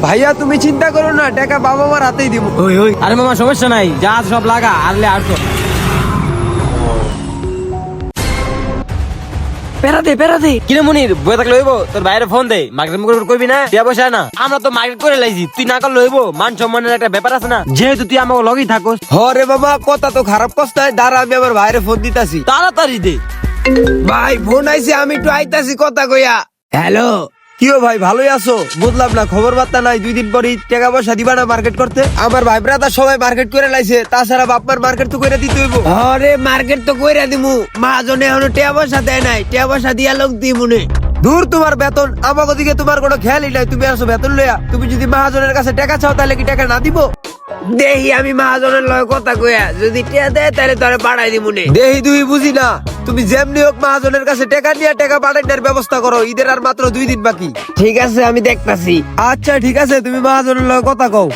ভাইয়া তুমি চিন্তা করো না, টাকা বাবা মার হাতেই দিব। ওই ওই আরে মামা সমস্যা নাই, যা সব লাগা আরলে আসো। পেরাদে কিরে মনির বই থাকলে হইব, তোর বাইরে ফোন দে, মার্কেট করবি না, দিয়া বসে না। আমরা তো মার্কেট করে লাইছি, তুই না করলে হইব, মান সম্মানের একটা ব্যাপার আছে না, যেহেতু তুই আমাকে লগেই থাকোস। হরে বাবা কথা তো খারাপ কস্তায়, দাঁড়া আমি আমার ভাইরে ফোন দিতাছি। তাড়াতাড়ি দে। ভাই ফোন আইছে, আমি একটু আইতাছি কথা কইয়া। হ্যালো, কিও ভাই ভালোই আছো? বুঝলাম না, খবর বার্তা নাই, 2 দিন পরই টাকা পয়সা দিবা না মার্কেট করতে? আমার ভাই ব্রাদার সবাই মার্কেট করে লাইছে, তাছাড়া বাপমার মার্কেট তো কইরা দিতে হইব। আরে মার্কেট তো কইরা দিমু, মহাজনে এখনো টাকা পয়সা দেয় নাই, টাকা পয়সা দিয়া লোক দিমুনে। দূর তোমার বেতন, আমাকে দিকে তোমার কোনো খেয়ালই নাই, তুমি আসো বেতন লইয়া। তুমি যদি মহাজনের কাছে টাকা চাও তাহলে কি টাকা না দিব? দেহি আমি মহাজনের লয় কথা কইয়া, যদি টাকা দেয় তাহলে তোরে পাঠাই দিমুনে। দেহি তুই বুঝি না, তুমি যেমনি হোক মহাজনের কাছে টাকা নিয়ে টাকা পাঠানোর ব্যবস্থা করো, ঈদের আর মাত্র 2 দিন বাকি। ঠিক আছে আমি দেখতাছি। আচ্ছা ঠিক আছে, তুমি মহাজনের লয় কথা কও।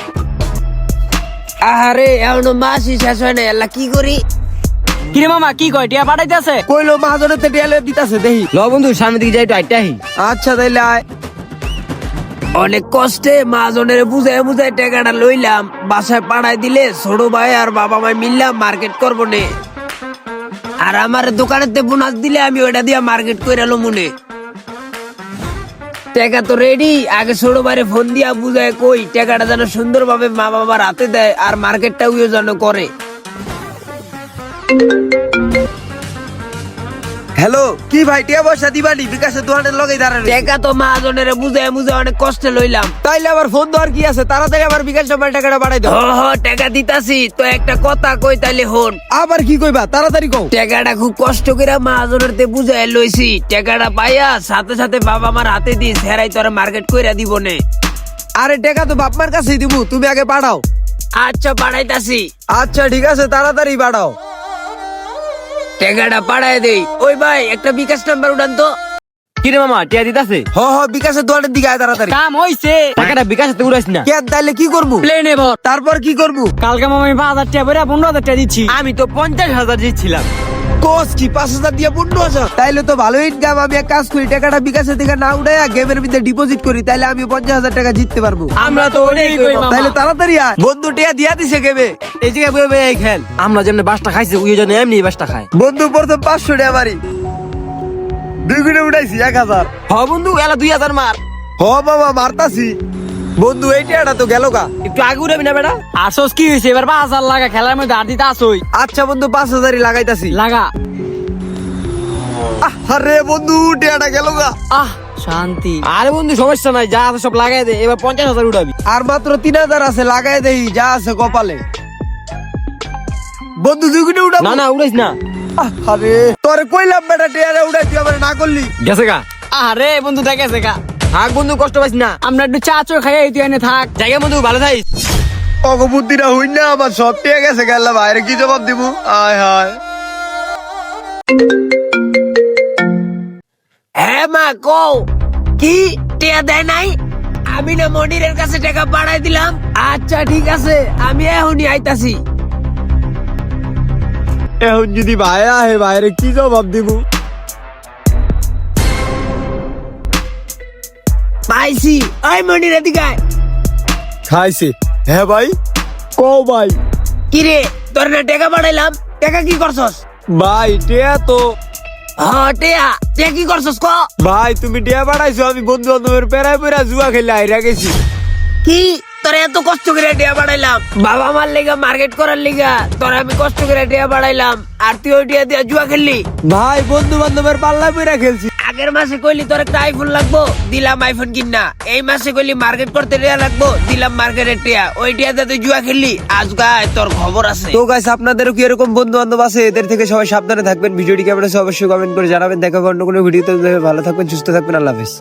আরে এখনো মাসই শেষ হয় না, আল্লাহ কি করি? কিরে মামা কি কয়, টিয়া পাঠাইতে আছে? কইলো মহাজনের তে টিয়া লইয়া দিতাছে, দেহি। ল বন্ধু সামনে দিকে যাই, একটু আইটাহি। আচ্ছা তাইলে আয়। অনেক কষ্টে মহাজনের বুঝায় বুঝায় টাকাটা লইলাম, বাসায় পাঠাই দিলে ছোট ভাই আর বাবা মাই মিললাম মার্কেট করবো নে। আর আমার দোকানেতে বোনাস দিলে আমি ওইটা দিয়া মার্কেট করে এলো মনে। টাকা তো রেডি, আগে ছোট ভাইরে ফোন দিয়া বুঝায় কই টাকাটা যেন সুন্দরভাবে মা বাবার হাতে দেয়, আর মার্কেটটা উইও যেন করে। হ্যালো, কি ভাই টিয়া পয়সা দিবানি? বিকাশের দোকানের লগেই দাঁড়ানো। টাকা তো মহাজনের বুঝায় বুঝায় অনেক কষ্টে লইলাম, তাইলে আবার ফোন দেওয়ার কি আছে? তাড়াতাড়ি আবার বিকাশ নাম্বার টাকাটা পাঠাই দাও। টাকা দিতাছি তো, একটা কথা কই তাইলে হন। আবার কি কইবা? তাড়াতাড়ি কও। টাকাটা খুব কষ্ট করে মহাজনের তে বুঝায় লইছি, টাকাটা পাইয়া সাথে সাথে বাবা মার হাতে দিস, হেরাই তোরা মার্কেট কইরা দিব নে। আরে টাকা তো বাপ মার কাছেই দিমু, তুমি আগে পাঠাও। আচ্ছা পাঠাইতাছি। আচ্ছা ঠিক আছে, তাড়াতাড়ি পাঠাও। টাকাটা পাঠায় দেই। ওই ভাই একটা বিকাশ নাম্বার উঠান তো। কিরে মামা টিয়া দিতাছে? হ বিকাশের দোকানের দিকে আয় তাড়াতাড়ি। কাম হইছে, টাকাটা বিকাশে উড়াইস না। কে তাইলে কি করবো? প্লেনে ভর। তারপর কি করবো? কালকে মামা আমি 5,000 টাকা ভরে 15,000 টাকা দিচ্ছি। আমি তো 50,000 দিচ্ছিলাম। কোস কি 5,000 দিয়ে 15,000? তাইলে তো ভালো ইনকাম। আমি এক কাজ করি, টাকাটা বিকাশের থেকে না উঠাইয়া গেমের ভিতরে ডিপোজিট করি, তাইলে আমি 50,000 টাকা জিততে পারবো। আমরা তো ওটাই কই মামা। তাইলে তাড়াতাড়ি আয়, বন্ধু টিয়া দিয়া দিছে গেমে। এই জায়গায় বই বই এই খেল, আমরা যেমন বাসটা খাইছি ওই জন্য এমনি বাসটা খায়। বন্ধু প্রথম 500 টাকা মারি, 2 গুণে উঠাইছি 1000। হ বন্ধু এলা 2,000 মার। হ বাবা মারতাছি। বন্ধু এই টিয়াটা তো গেল গা। একটু আগে উড়াবি না বেটা? আসোস কি হয়েছে এবার? 5,000 লাগা, খেলার মধ্যে আর দিতে আসোই। আচ্ছা বন্ধু 5,000ই লাগাইতাছি। লাগা। আরে বন্ধু টিয়াটা গেল গা। আহ শান্তি। আরে বন্ধু সমস্যা নাই, যা আছে সব লাগাই দে, এবার 50,000 উঠাবি। আর মাত্র 3,000 আছে, লাগাই দেই যা আছে কপালে। বন্ধু 2 গুণে উঠাবো। না না উড়াইস না। আরে তোরে কইলাম বেটা টিয়াটা উঠাই, তুই আমার না করলি। গেছে গা। আরে বন্ধু দেখ গেছে গা। থাক বন্ধু কষ্ট পাইস না, আমরা একটু চা চো খাই তুই এনে থাক। জায়গা বন্ধু ভালো থাকিস। অগবুদ্ধিটা হইন না, আমার সব টিয়া গেছে গেল, বাইরে কি জবাব দিব? আয় হায়। হ্যাঁ মা কও। কি টিয়া দেয় নাই? আমি না মনিরের কাছে টাকা পাঠাই দিলাম। আচ্ছা ঠিক আছে, আমি এখনই আইতাছি। এখন যদি ভাই আহে, বাইরে কি জবাব দিব? পাইছি। ওই মনির এদিকে আয়। খাইছে। হ্যাঁ ভাই কও ভাই। কিরে তোর না টাকা পাঠাইলাম, টাকা কি করছস? ভাই টিয়া তো। হ্যাঁ টিয়া, টিয়া কি করছস ক? ভাই তুমি টিয়া পাঠাইছো, আমি বন্ধু বান্ধবের পেরায় পেরা জুয়া খেলে আইরা গেছি। কি তোরা এত কষ্ট করে টিয়া পাঠাইলাম, বাবা মার লেগা মার্কেট করার লেগা তোরা আমি কষ্ট করে টিয়া পাঠাইলাম, আর তুই ওই টিয়া দিয়া জুয়া খেললি? ভাই বন্ধু বান্ধবের পাল্লা পেরা খেলছি। আগের মাসে কইলি তোর একটা আইফোন লাগবো, দিলাম আইফোন কিনা। এই মাসে কইলি মার্কেট করতে টিয়া লাগবো, দিলাম মার্কেটের টিয়া। ওই টিয়াতে তুই জুয়া খেললি, আজ গায় তোর খবর আছে। তো গাইস আপনাদেরও কি এরকম বন্ধু বান্ধব আছে? এদের থেকে সবাই সাবধানে থাকবেন। ভিডিওটি কেমন আছে অবশ্যই কমেন্ট করে জানাবেন। দেখা অন্য কোনো ভিডিওতে। ভালো থাকবেন, সুস্থ থাকবেন, আল্লাহ হাফেজ।